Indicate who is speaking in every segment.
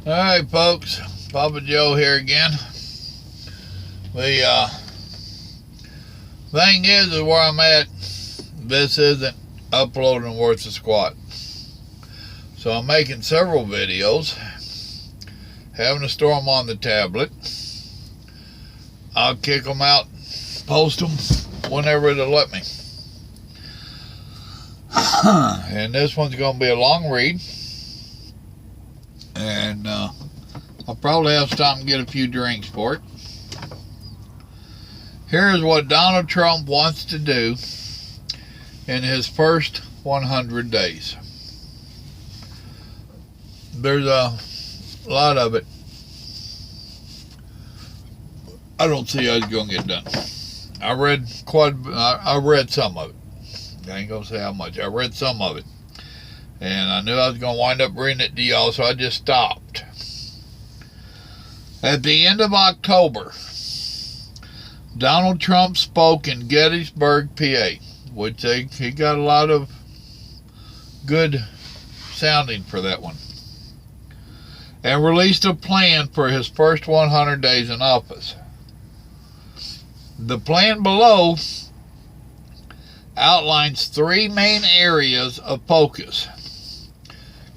Speaker 1: Alright folks, Papa Joe here again. The thing is where I'm at, this isn't uploading worth a squat. So I'm making several videos, having to store them on the tablet. I'll kick them out, post them whenever it'll let me. And this one's going to be a long read. And I'll probably have to stop and get a few drinks for it. Here's what Donald Trump wants to do in his first 100 days. There's a lot of it I don't see how it's going to get done. I read some of it. I ain't going to say how much. I read some of it. And I knew I was going to wind up reading it to y'all, so I just stopped. At the end of October, Donald Trump spoke in Gettysburg, PA, which he got a lot of good sounding for that one, and released a plan for his first 100 days in office. The plan below outlines three main areas of focus: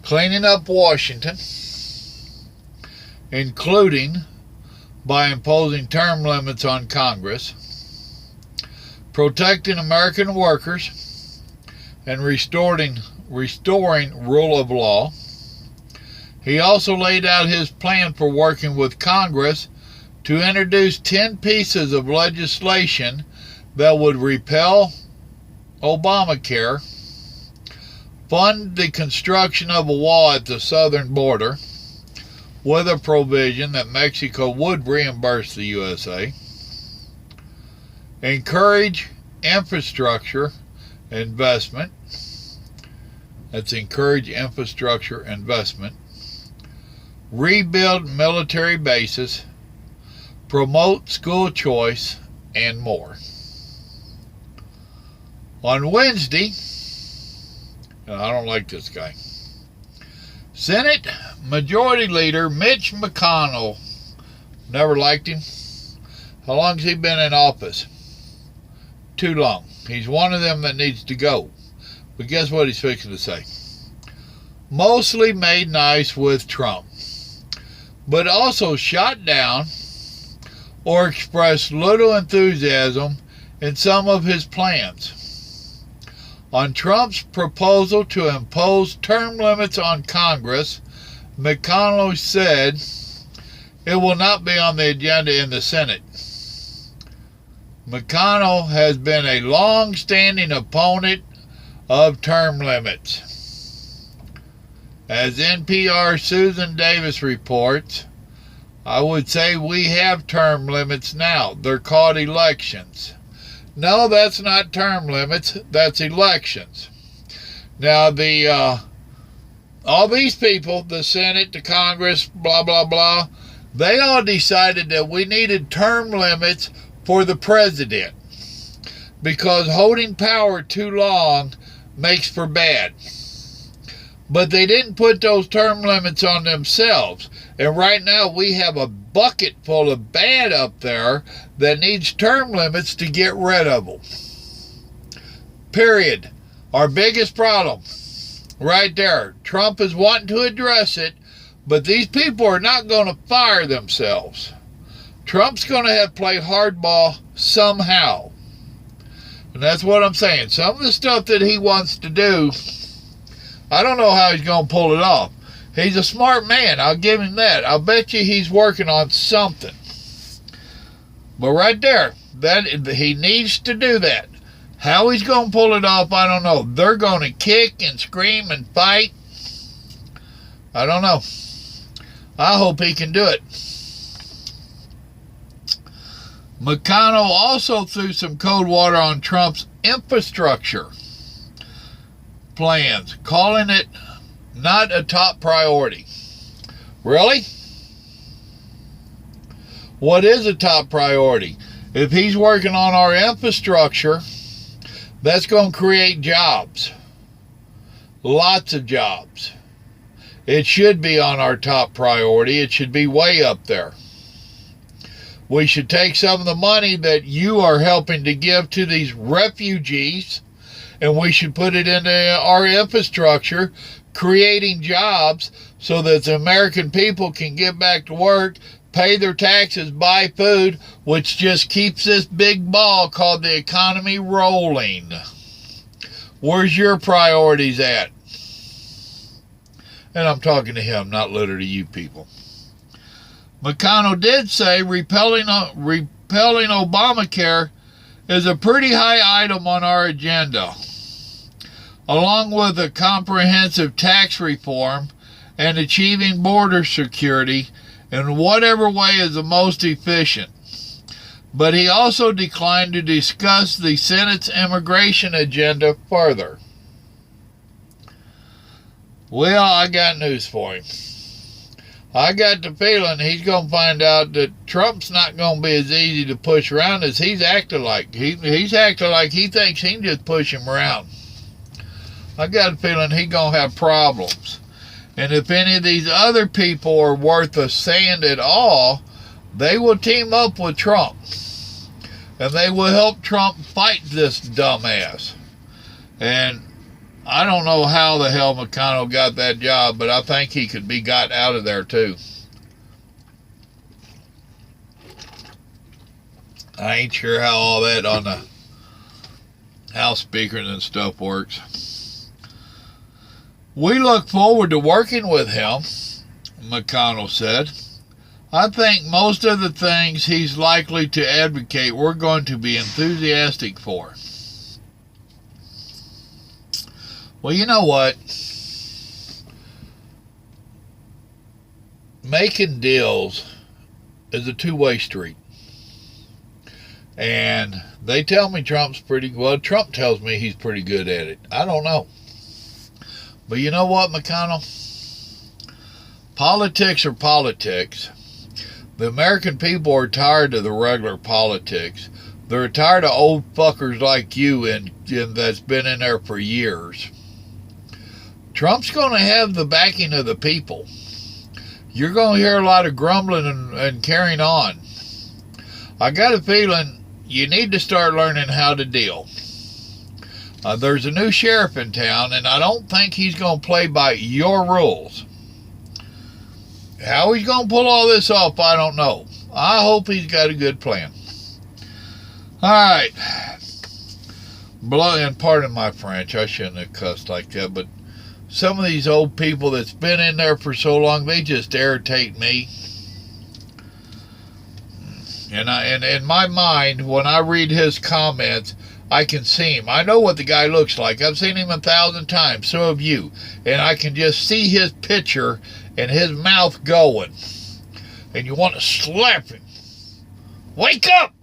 Speaker 1: cleaning up Washington, including by imposing term limits on Congress, protecting American workers, and restoring rule of law. He also laid out his plan for working with Congress to introduce 10 pieces of legislation that would repeal Obamacare, fund the construction of a wall at the southern border with a provision that Mexico would reimburse the USA, encourage infrastructure investment, rebuild military bases, promote school choice, and more. On Wednesday, I don't like this guy, Senate Majority Leader Mitch McConnell, never liked him. How long has he been in office? Too long. He's one of them that needs to go. But guess what he's fixing to say? Mostly made nice with Trump, but also shot down or expressed little enthusiasm in some of his plans. On Trump's proposal to impose term limits on Congress, McConnell said it will not be on the agenda in the Senate. McConnell has been a long-standing opponent of term limits. As NPR's Susan Davis reports, I would say we have term limits now. They're called elections. No, that's not term limits. That's elections. Now, all these people, the Senate, the Congress, blah, blah, blah, they all decided that we needed term limits for the president because holding power too long makes for bad. But they didn't put those term limits on themselves. And right now we have a bucket full of bad up there that needs term limits to get rid of them. Period. Our biggest problem right there. Trump is wanting to address it, but these people are not going to fire themselves. Trump's going to have to play hardball somehow. And that's what I'm saying. Some of the stuff that he wants to do, I don't know how he's going to pull it off. He's a smart man. I'll give him that. I'll bet you he's working on something. But right there, he needs to do that. How he's going to pull it off, I don't know. They're going to kick and scream and fight. I don't know. I hope he can do it. McConnell also threw some cold water on Trump's infrastructure plans, calling it not a top priority. Really? What is a top priority? If he's working on our infrastructure, that's going to create jobs. Lots of jobs. It should be on our top priority. It should be way up there. We should take some of the money that you are helping to give to these refugees, and we should put it into our infrastructure, creating jobs so that the American people can get back to work, pay their taxes, buy food, which just keeps this big ball called the economy rolling. Where's your priorities at? And I'm talking to him, not literally you people. McConnell did say repelling Obamacare is a pretty high item on our agenda, along with a comprehensive tax reform and achieving border security in whatever way is the most efficient. But he also declined to discuss the Senate's immigration agenda further. Well, I got news for him. I got the feeling he's going to find out that Trump's not going to be as easy to push around as he's acting like. He's acting like he thinks he can just push him around. I got a feeling he's going to have problems. And if any of these other people are worth a sand at all, they will team up with Trump. And they will help Trump fight this dumbass. And I don't know how the hell McConnell got that job, but I think he could be got out of there too. I ain't sure how all that on the House speakers and stuff works. We look forward to working with him, McConnell said. I think most of the things he's likely to advocate we're going to be enthusiastic for. Well, you know what? Making deals is a two-way street. And they tell me Trump's pretty well. Trump tells me he's pretty good at it. I don't know. But you know what, McConnell? Politics are politics. The American people are tired of the regular politics. They're tired of old fuckers like you and that's been in there for years. Trump's going to have the backing of the people. You're going to hear a lot of grumbling and carrying on. I got a feeling you need to start learning how to deal. There's a new sheriff in town, and I don't think he's going to play by your rules. How he's going to pull all this off, I don't know. I hope he's got a good plan. All right. And pardon my French, I shouldn't have cussed like that, but some of these old people that's been in there for so long, they just irritate me. And in my mind, when I read his comments, I can see him. I know what the guy looks like. I've seen him 1,000 times. So have you. And I can just see his picture and his mouth going. And you want to slap him. Wake up!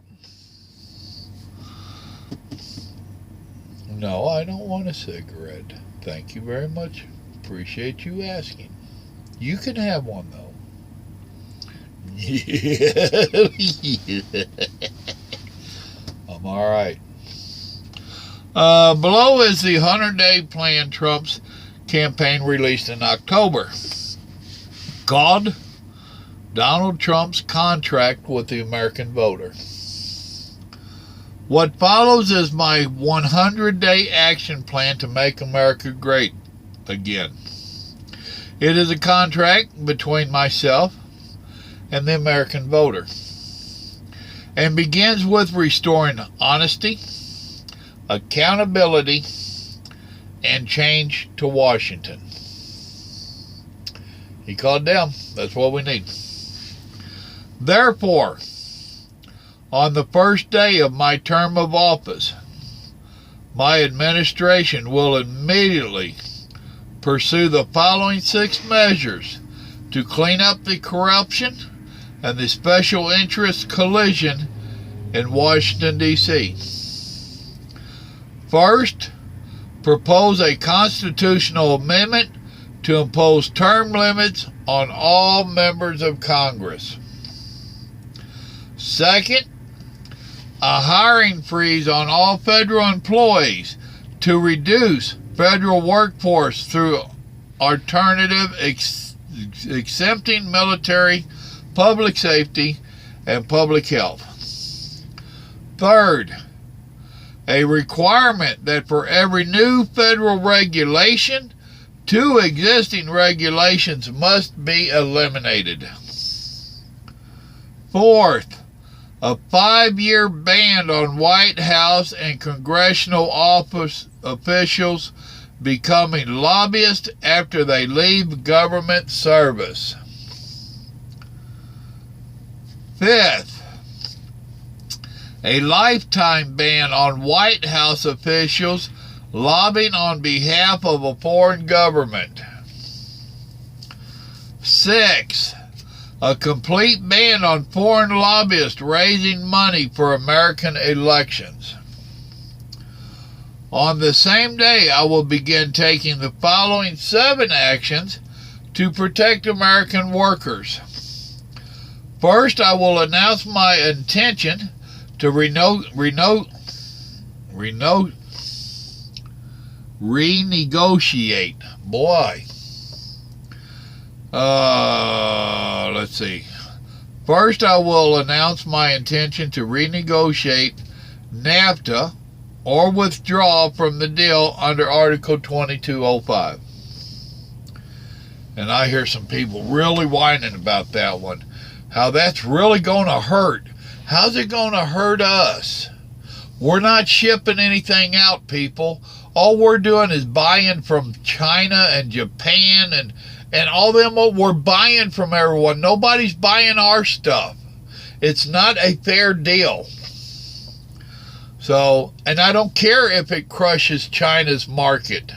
Speaker 1: No, I don't want a cigarette. Thank you very much. Appreciate you asking. You can have one, though. I'm all right. Below is the 100-day plan Trump's campaign released in October, called Donald Trump's Contract with the American Voter. What follows is my 100-day action plan to make America great again. It is a contract between myself and the American voter, and begins with restoring honesty, accountability, and change to Washington. He called down. That's what we need. Therefore, on the first day of my term of office, my administration will immediately pursue the following 6 measures to clean up the corruption and the special interest collision in Washington, D.C. First, propose a constitutional amendment to impose term limits on all members of Congress. Second, a hiring freeze on all federal employees to reduce federal workforce through alternative exempting military, public safety, and public health. Third, a requirement that for every new federal regulation, 2 existing regulations must be eliminated. Fourth, a 5-year ban on White House and congressional office officials becoming lobbyists after they leave government service. Fifth, a lifetime ban on White House officials lobbying on behalf of a foreign government. Sixth, a complete ban on foreign lobbyists raising money for American elections. On the same day, I will begin taking the following 7 actions to protect American workers. First, I will announce my intention to renegotiate. Let's see. First, I will announce my intention to renegotiate NAFTA or withdraw from the deal under Article 2205. And I hear some people really whining about that one. How that's really going to hurt. How's it going to hurt us? We're not shipping anything out, people. All we're doing is buying from China and Japan and all them. We're buying from everyone. Nobody's buying our stuff. It's not a fair deal. So, and I don't care if it crushes China's market.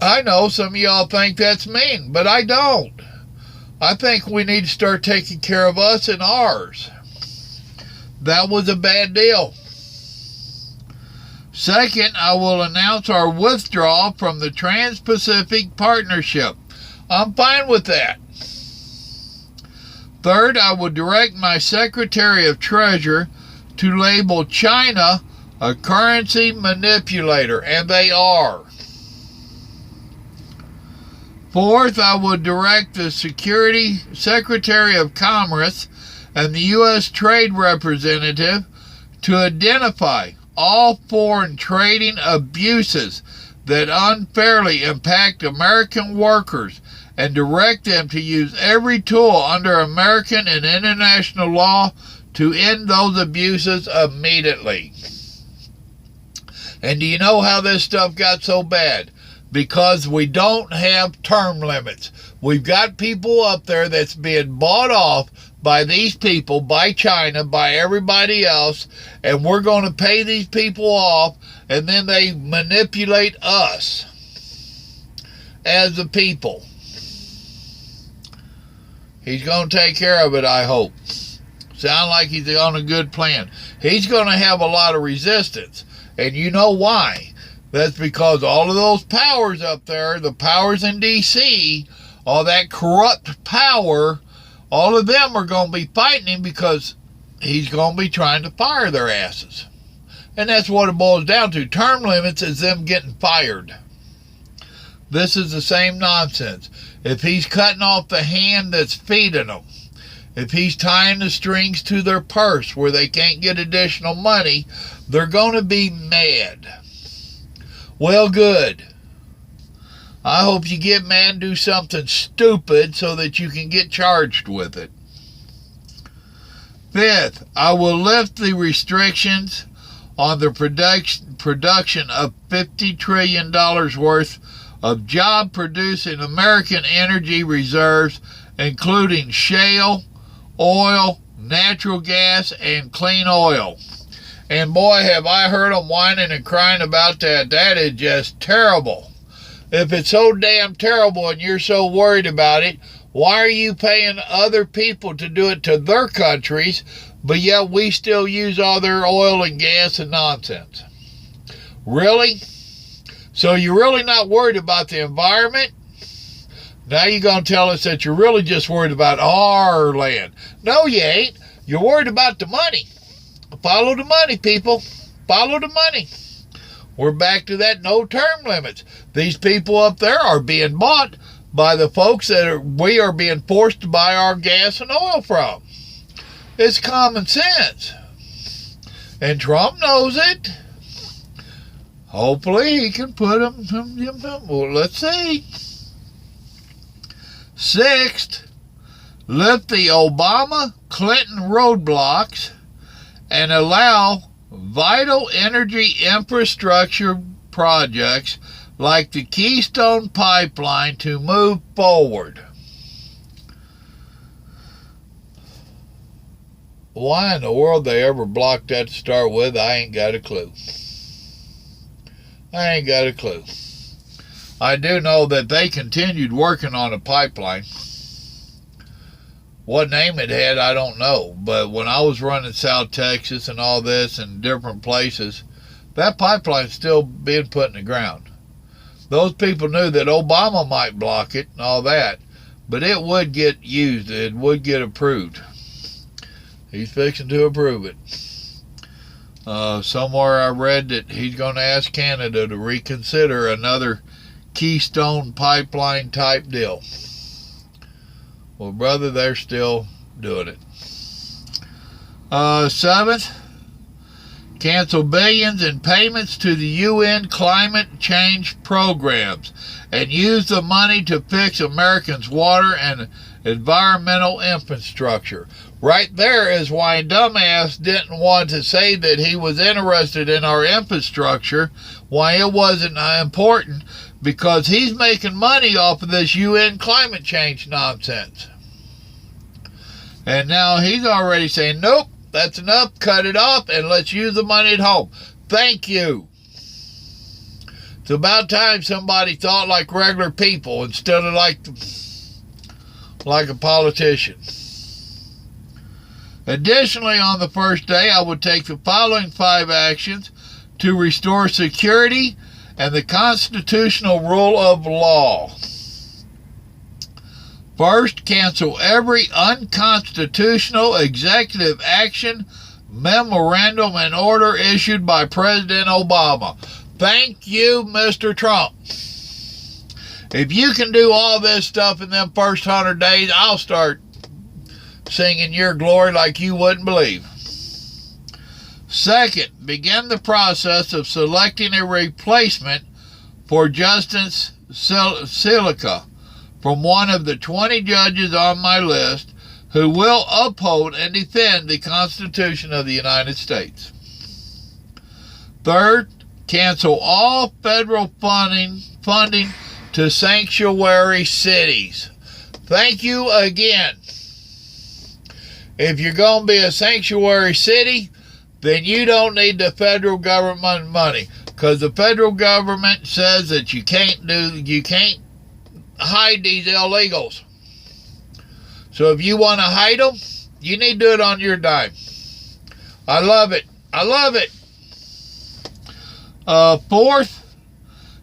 Speaker 1: I know some of y'all think that's mean, but I don't. I think we need to start taking care of us and ours. That was a bad deal. Second, I will announce our withdrawal from the Trans-Pacific Partnership. I'm fine with that. Third, I will direct my Secretary of Treasury to label China a currency manipulator, and they are. Fourth, I will direct the Secretary of Commerce and the U.S. Trade Representative to identify all foreign trading abuses that unfairly impact American workers and direct them to use every tool under American and international law to end those abuses immediately. And do you know how this stuff got so bad? Because we don't have term limits. We've got people up there that's being bought off by these people, by China, by everybody else, and we're going to pay these people off, and then they manipulate us as the people. He's going to take care of it, I hope. Sound like he's on a good plan. He's going to have a lot of resistance, and you know why. That's because all of those powers up there, the powers in D.C., all that corrupt power, all of them are going to be fighting him because he's going to be trying to fire their asses. And that's what it boils down to. Term limits is them getting fired. This is the same nonsense. If he's cutting off the hand that's feeding them, if he's tying the strings to their purse where they can't get additional money, they're going to be mad. Well, good. I hope you get mad and do something stupid so that you can get charged with it. Fifth, I will lift the restrictions on the production of $50 trillion worth of job-producing American energy reserves, including shale, oil, natural gas, and clean oil. And boy, have I heard them whining and crying about that. That is just terrible. If it's so damn terrible and you're so worried about it, why are you paying other people to do it to their countries, but yet we still use all their oil and gas and nonsense? Really? So you're really not worried about the environment? Now you're going to tell us that you're really just worried about our land. No, you ain't. You're worried about the money. Follow the money, people. Follow the money. We're back to that no term limits. These people up there are being bought by the folks we are being forced to buy our gas and oil from. It's common sense. And Trump knows it. Hopefully he can put them. Well, let's see. Sixth, lift the Obama-Clinton roadblocks and allow vital energy infrastructure projects like the Keystone Pipeline to move forward. Why in the world they ever blocked that to start with, I ain't got a clue. I ain't got a clue. I do know that they continued working on a pipeline. What name it had, I don't know. But when I was running South Texas and all this and different places, that pipeline's still being put in the ground. Those people knew that Obama might block it and all that, but it would get used. It would get approved. He's fixing to approve it. Somewhere I read that he's going to ask Canada to reconsider another Keystone Pipeline type deal. Well, brother, they're still doing it. Seventh, cancel billions in payments to the UN climate change programs and use the money to fix Americans' water and environmental infrastructure. Right there is why dumbass didn't want to say that he was interested in our infrastructure, why it wasn't important, because he's making money off of this UN climate change nonsense. And now he's already saying, nope, that's enough, cut it off, and let's use the money at home. Thank you. It's about time somebody thought like regular people instead of like a politician. Additionally, on the first day, I would take the following 5 actions to restore security and the constitutional rule of law. First, cancel every unconstitutional executive action, memorandum, and order issued by President Obama. Thank you, Mr. Trump. If you can do all this stuff in them first 100 days, I'll start singing your glory like you wouldn't believe. Second, begin the process of selecting a replacement for Justice Scalia from one of the 20 judges on my list who will uphold and defend the Constitution of the United States. Third, cancel all federal funding to sanctuary cities. Thank you again. If you're going to be a sanctuary city, then you don't need the federal government money, because the federal government says that you can't hide these illegals. So if you want to hide them, you need to do it on your dime. I love it. I love it. Fourth,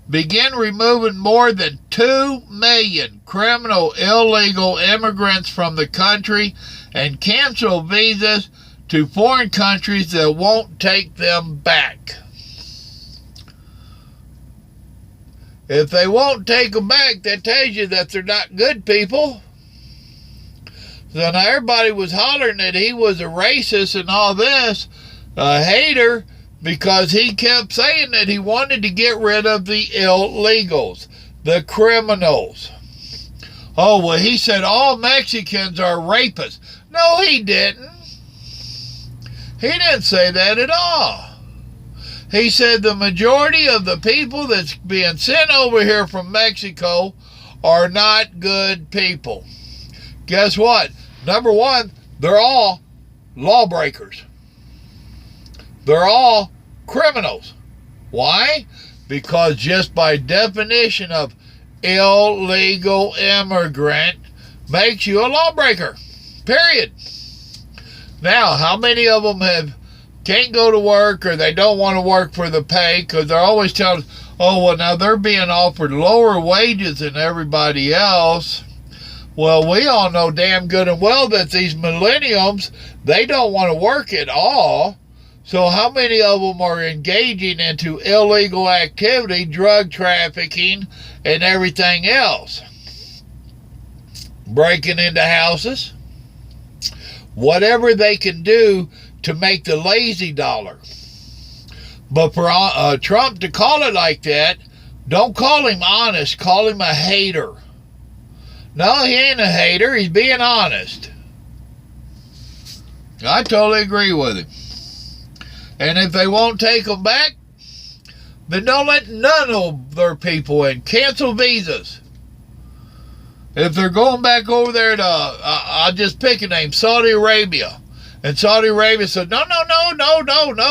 Speaker 1: begin removing more than 2 million criminal illegal immigrants from the country and cancel visas to foreign countries that won't take them back. If they won't take them back, that tells you that they're not good people. So now everybody was hollering that he was a racist and all this, a hater, because he kept saying that he wanted to get rid of the illegals, the criminals. Oh, well, he said all Mexicans are rapists. No, he didn't. He didn't say that at all. He said the majority of the people that's being sent over here from Mexico are not good people. Guess what? Number one, they're all lawbreakers. They're all criminals. Why? Because just by definition of illegal immigrant makes you a lawbreaker. Period. Now, how many of them can't go to work, or they don't want to work for the pay because they're always telling us, oh, well, now they're being offered lower wages than everybody else. Well, we all know damn good and well that these millennials, they don't want to work at all. So how many of them are engaging into illegal activity, drug trafficking, and everything else? Breaking into houses, whatever they can do to make the lazy dollar. But for Trump to call it like that, don't call him honest, call him a hater. No, he ain't a hater, he's being honest. I totally agree with him. And if they won't take them back, then don't let none of their people in. Cancel visas. If they're going back over there to, I'll just pick a name, Saudi Arabia, and Saudi Arabia said, no,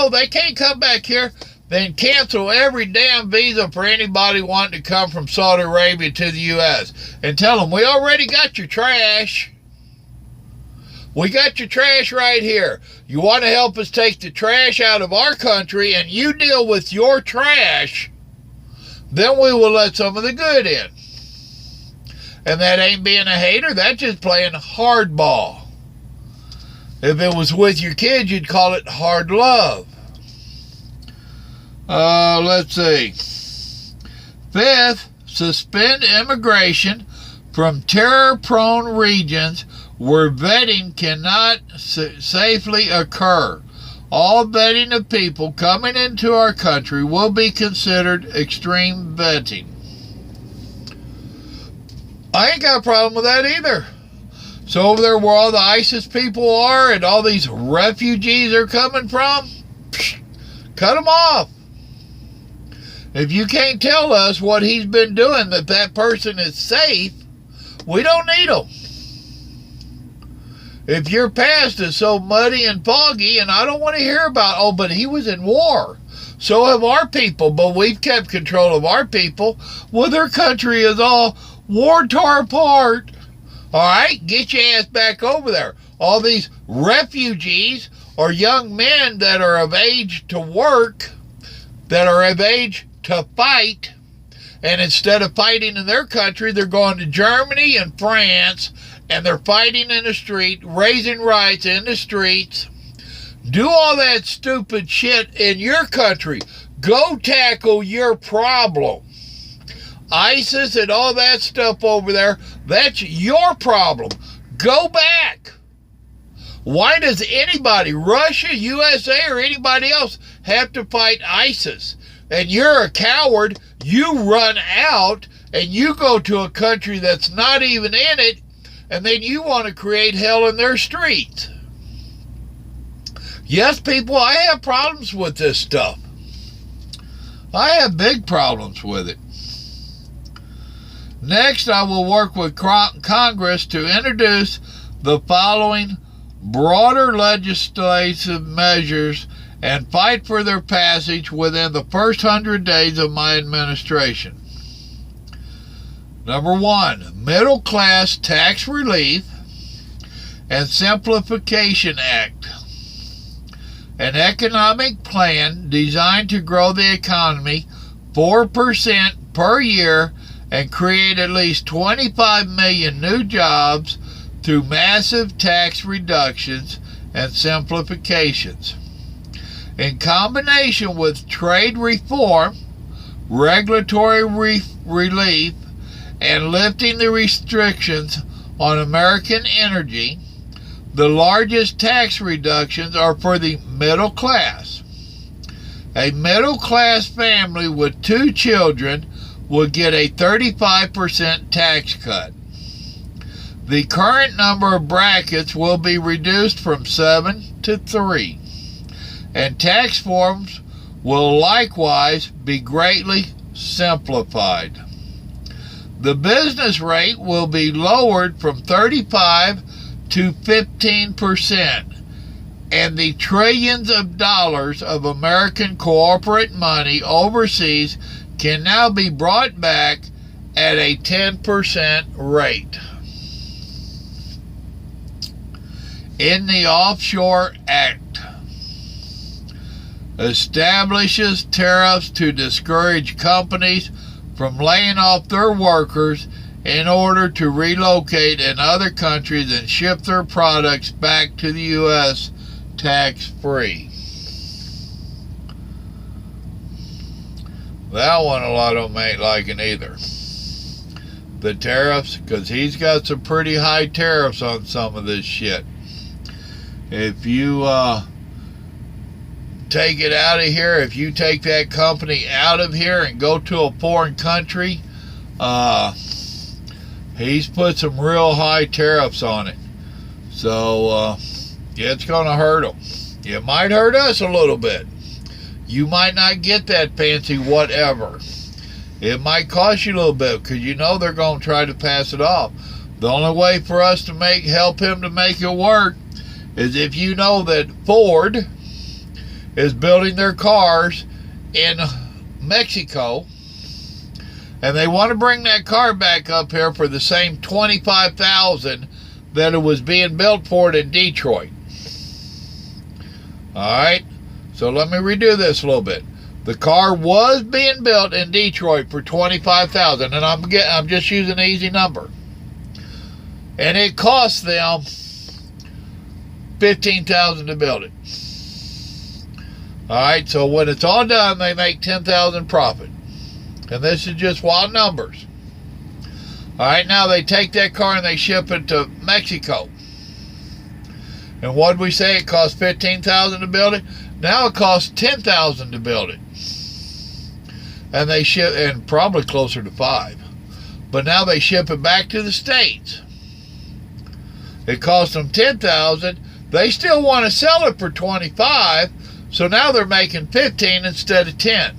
Speaker 1: they can't come back here, then cancel every damn visa for anybody wanting to come from Saudi Arabia to the U.S. and tell them, we already got your trash. We got your trash right here. You want to help us take the trash out of our country and you deal with your trash, then we will let some of the good in. And that ain't being a hater, that's just playing hardball. If it was with your kids, you'd call it hard love. Let's see. Fifth, suspend immigration from terror-prone regions where vetting cannot safely occur. All vetting of people coming into our country will be considered extreme vetting. I ain't got a problem with that either. So over there where all the ISIS people are and all these refugees are coming from, cut them off. If you can't tell us what he's been doing, that person is safe, we don't need them. If your past is so muddy and foggy, and I don't want to hear about, but he was in war. So have our people, but we've kept control of our people. Well, their country is all war-torn apart. All right, get your ass back over there. All these refugees are young men that are of age to work, that are of age to fight, and instead of fighting in their country, they're going to Germany and France, and they're fighting in the street, raising riots in the streets. Do all that stupid shit in your country. Go tackle your problem. ISIS and all that stuff over there, that's your problem. Go back. Why does anybody, Russia, USA, or anybody else, have to fight ISIS? And you're a coward, you run out, and you go to a country that's not even in it, and then you want to create hell in their streets. Yes, people, I have problems with this stuff. I have big problems with it. Next, I will work with Congress to introduce the following broader legislative measures and fight for their passage within the first 100 days of my administration. Number 1, Middle Class Tax Relief and Simplification Act. An economic plan designed to grow the economy 4% per year and create at least 25 million new jobs through massive tax reductions and simplifications. In combination with trade reform, regulatory relief, and lifting the restrictions on American energy, the largest tax reductions are for the middle class. A middle-class family with 2 children will get a 35% tax cut. The current number of brackets will be reduced from 7 to 3, and tax forms will likewise be greatly simplified. The business rate will be lowered from 35 to 15%, and the trillions of dollars of American corporate money overseas can now be brought back at a 10% rate. In the Offshore Act, establishes tariffs to discourage companies from laying off their workers in order to relocate in other countries and ship their products back to the U.S. tax-free. That one a lot of them ain't liking either. The tariffs, because he's got some pretty high tariffs on some of this shit. If you take it out of here, if you take that company out of here and go to a foreign country, he's put some real high tariffs on it. So, yeah, it's going to hurt him. It might hurt us a little bit. You might not get that fancy whatever. It might cost you a little bit because you know they're going to try to pass it off. The only way for us to help him to make it work is if you know that Ford is building their cars in Mexico and they want to bring that car back up here for the same $25,000 that it was being built for in Detroit. Alright, so let me redo this a little bit. The car was being built in Detroit for $25,000, and I'm just using an easy number. And it cost them $15,000 to build it. Alright, so when it's all done, they make $10,000 profit. And this is just wild numbers. Alright, now they take that car and they ship it to Mexico. And what we say? It cost $15,000 to build it. Now it costs $10,000 to build it. And they ship, and probably closer to $5,000. But now they ship it back to the States. It cost them $10,000. They still want to sell it for $25,000. So now they're making $15,000 instead of $10,000.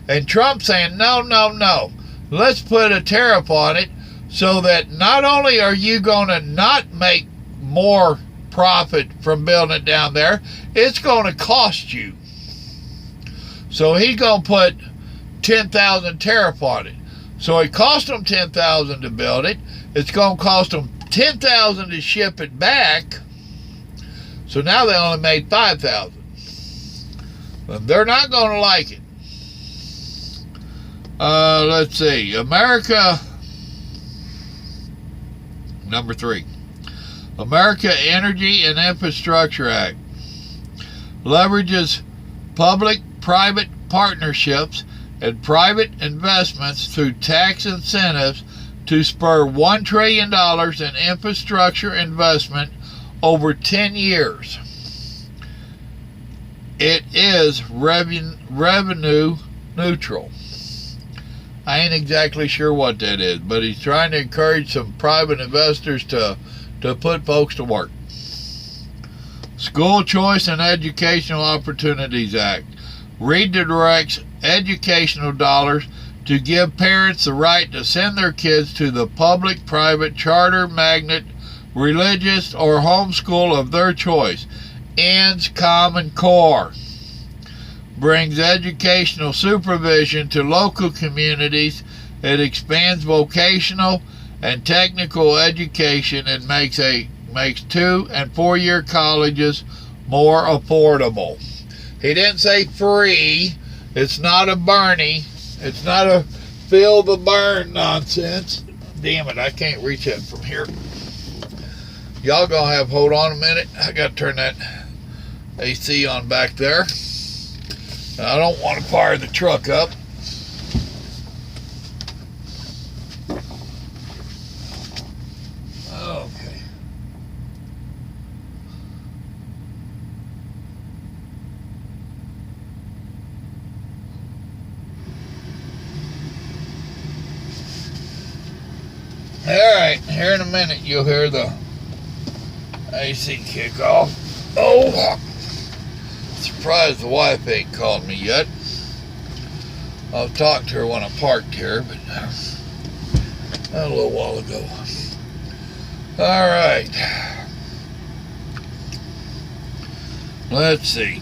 Speaker 1: And Trump's saying, no, no, no. Let's put a tariff on it so that not only are you going to not make more profit from building it down there, it's going to cost you. So he's going to put $10,000 tariff on it. So it cost them $10,000 to build it. It's going to cost them $10,000 to ship it back. So now they only made $5,000. But they're not going to like it. Let's see. America, number 3. America Energy and Infrastructure Act leverages public-private partnerships and private investments through tax incentives to spur $1 trillion in infrastructure investment over 10 years. It is revenue neutral. I ain't exactly sure what that is, but he's trying to encourage some private investors to put folks to work. School Choice and Educational Opportunities Act redirects educational dollars to give parents the right to send their kids to the public, private, charter, magnet, religious, or homeschool of their choice. Ends Common Core. Brings educational supervision to local communities. It expands vocational and technical education and makes 2- and 4-year colleges more affordable. He didn't say free. It's not a Bernie. It's not a feel the burn nonsense. Damn it, I can't reach it from here. Y'all gonna hold on a minute. I gotta turn that AC on back there. I don't want to fire the truck up. Okay. Alright, here in a minute you'll hear the AC kick off. Oh! Surprised the wife ain't called me yet. I'll talk to her when I parked here, but a little while ago. Alright. Let's see.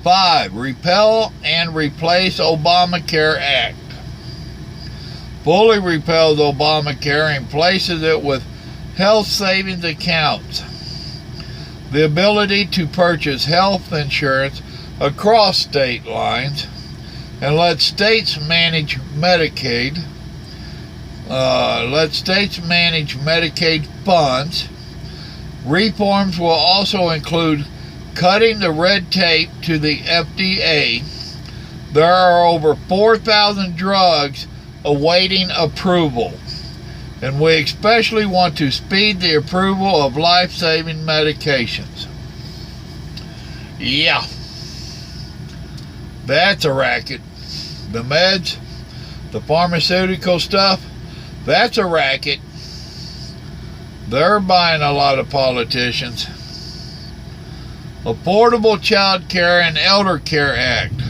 Speaker 1: 5. Repeal and replace Obamacare Act. Fully repeals Obamacare and places it with health savings accounts. The ability to purchase health insurance across state lines and let states manage Medicaid. Let states manage Medicaid funds. Reforms will also include cutting the red tape to the FDA, there are over 4,000 drugs awaiting approval, and we especially want to speed the approval of life-saving medications. Yeah, that's a racket. The meds, the pharmaceutical stuff, that's a racket. They're buying a lot of politicians. Affordable Child Care and Elder Care Act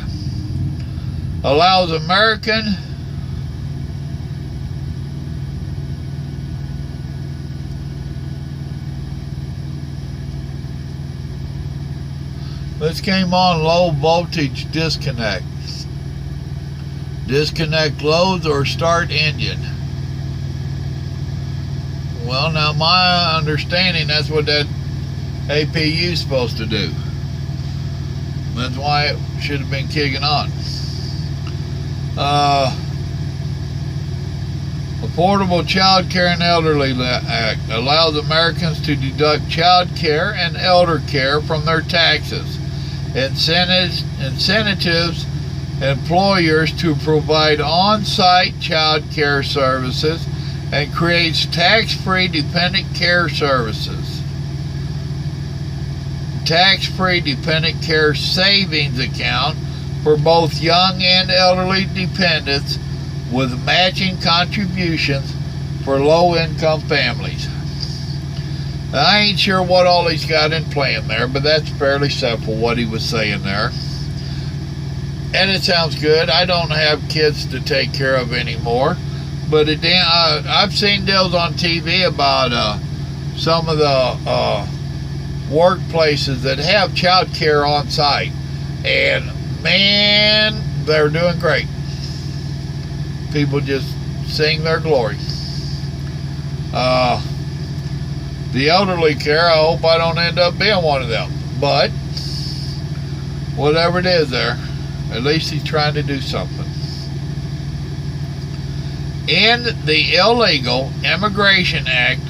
Speaker 1: allows American This came on low voltage disconnect. Disconnect loads or start engine. Well, now my understanding, that's what that APU is supposed to do. That's why it should have been kicking on. Affordable Child Care and Elderly Act allows Americans to deduct child care and elder care from their taxes. Incentives employers to provide on-site child care services and creates tax-free dependent care services. Tax-free dependent care savings account for both young and elderly dependents with matching contributions for low-income families. Now, I ain't sure what all he's got in plan there, but that's fairly simple what he was saying there. And it sounds good. I don't have kids to take care of anymore, but I've seen deals on TV about some of the workplaces that have child care on site, and man, they're doing great. People just sing their glory. The elderly care, I hope I don't end up being one of them. But whatever it is there, at least he's trying to do something. And the Illegal Immigration Act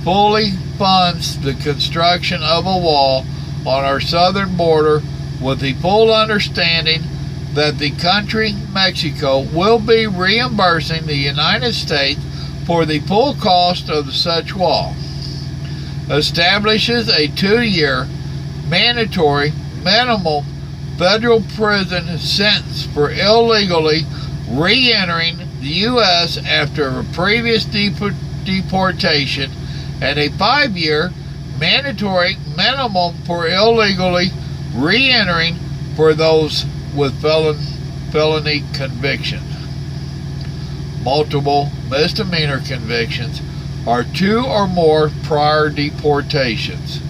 Speaker 1: fully funds the construction of a wall on our southern border with the full understanding that the country, Mexico, will be reimbursing the United States for the full cost of such wall. Establishes a 2-year mandatory minimum federal prison sentence for illegally re-entering the U.S. after a previous deportation, and a 5-year mandatory minimum for illegally re-entering for those with felony convictions. Multiple misdemeanor convictions or 2 or more prior deportations.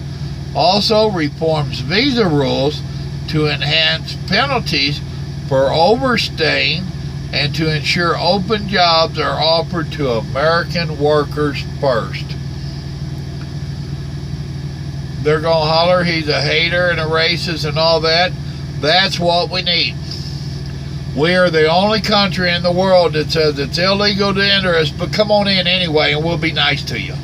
Speaker 1: Also reforms visa rules to enhance penalties for overstaying and to ensure open jobs are offered to American workers first. They're going to holler he's a hater and a racist and all that. That's what we need. We are the only country in the world that says it's illegal to enter us, but come on in anyway and we'll be nice to you.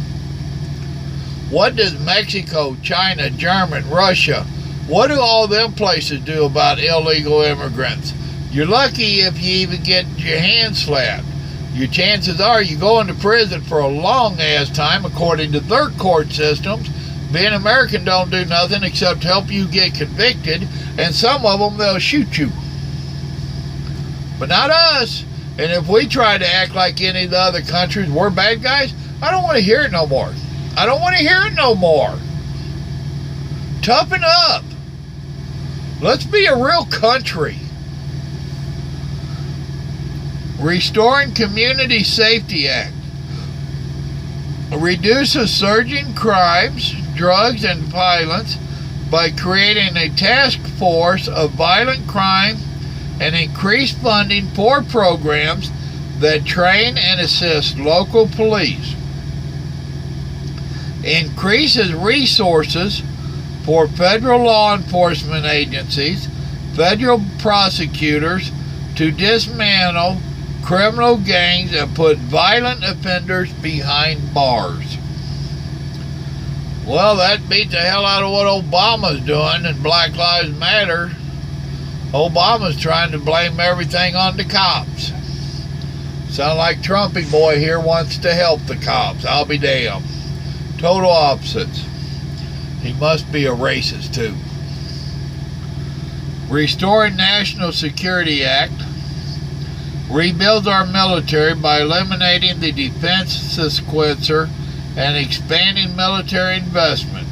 Speaker 1: What does Mexico, China, Germany, Russia, what do all them places do about illegal immigrants? You're lucky if you even get your hands slapped. Your chances are you go into prison for a long ass time according to their court systems. Being American don't do nothing except help you get convicted, and some of them they'll shoot you. But not us. And if we try to act like any of the other countries, we're bad guys, I don't want to hear it no more. I don't want to hear it no more. Toughen up. Let's be a real country. Restoring Community Safety Act reduces surging crimes, drugs, and violence by creating a task force of violent crime and increased funding for programs that train and assist local police. Increases resources for federal law enforcement agencies, federal prosecutors to dismantle criminal gangs and put violent offenders behind bars. Well, that beat the hell out of what Obama's doing in Black Lives Matter. Obama's trying to blame everything on the cops. Sound like Trumpy boy here wants to help the cops. I'll be damned. Total opposites. He must be a racist too. Restoring National Security Act rebuilds our military by eliminating the defense sequencer and expanding military investment.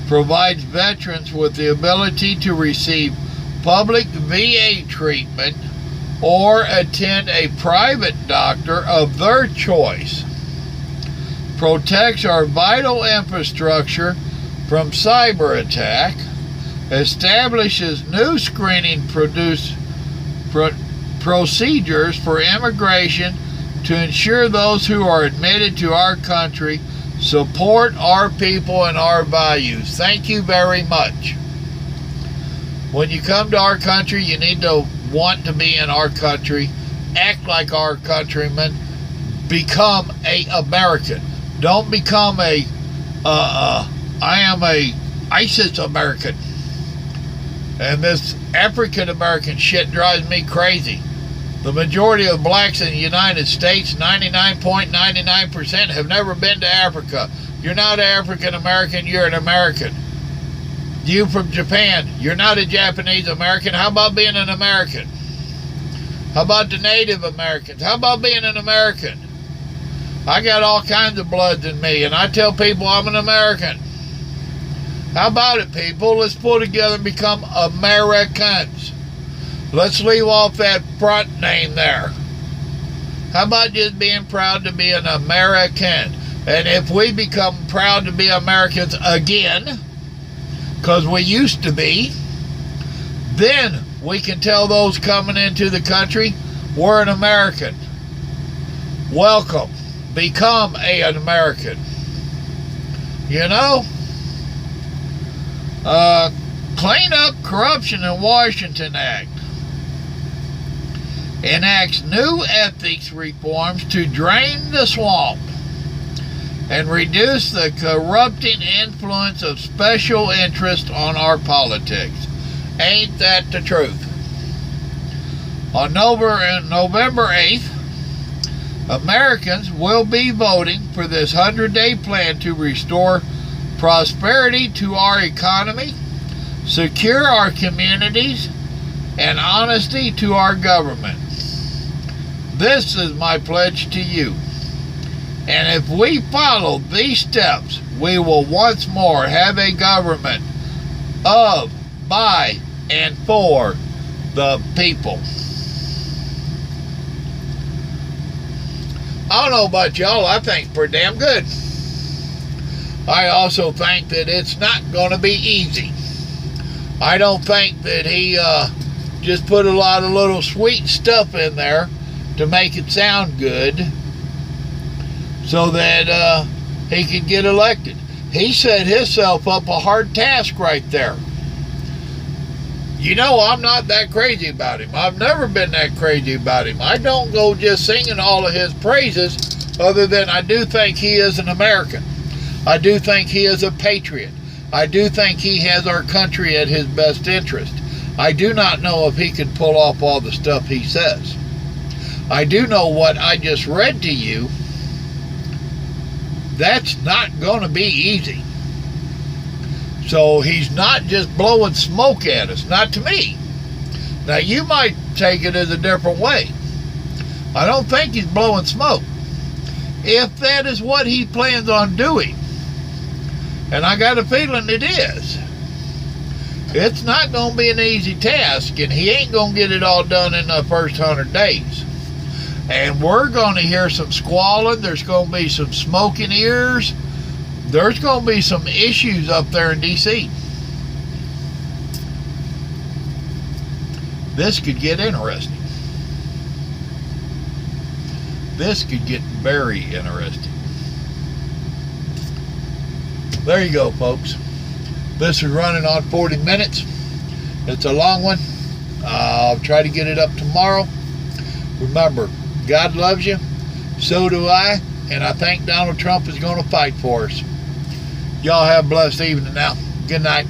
Speaker 1: Provides veterans with the ability to receive public VA treatment or attend a private doctor of their choice. Protects our vital infrastructure from cyber attack. Establishes new screening procedures for immigration to ensure those who are admitted to our country support our people and our values. Thank you very much. When you come to our country, you need to want to be in our country, act like our countrymen, become a American. Don't become I am a ISIS American. And this African American shit drives me crazy. The majority of blacks in the United States, 99.99%, have never been to Africa. You're not an African American, you're an American. You from Japan, you're not a Japanese American. How about being an American? How about the Native Americans? How about being an American? I got all kinds of bloods in me, and I tell people I'm an American. How about it, people? Let's pull together and become Americans. Let's leave off that front name there. How about just being proud to be an American? And if we become proud to be Americans again, because we used to be, then we can tell those coming into the country, we're an American. Welcome. Become an American. You know? Clean Up Corruption in Washington Act enacts new ethics reforms to drain the swamp and reduce the corrupting influence of special interest on our politics. Ain't that the truth? On November 8th, Americans will be voting for this 100-day plan to restore prosperity to our economy, secure our communities, and honesty to our government. This is my pledge to you. And if we follow these steps, we will once more have a government of, by, and for the people. I don't know about y'all, I think it's pretty damn good. I also think that it's not going to be easy. I don't think that he just put a lot of little sweet stuff in there to make it sound good so that he could get elected. He set himself up a hard task right there. You know, I'm not that crazy about him. I've never been that crazy about him. I don't go just singing all of his praises, other than I do think he is an American. I do think he is a patriot. I do think he has our country at his best interest. I do not know if he can pull off all the stuff he says. I do know what I just read to you. That's not going to be easy. So he's not just blowing smoke at us, not to me. Now you might take it as a different way. I don't think he's blowing smoke. If that is what he plans on doing, and I got a feeling it is, it's not going to be an easy task, and he ain't going to get it all done in the first 100 days. And we're going to hear some squalling. There's going to be some smoking ears. There's going to be some issues up there in D.C. This could get interesting. This could get very interesting. There you go, folks. This is running on 40 minutes. It's a long one. I'll try to get it up tomorrow. Remember, God loves you. So do I. And I think Donald Trump is going to fight for us. Y'all have a blessed evening now. Good night.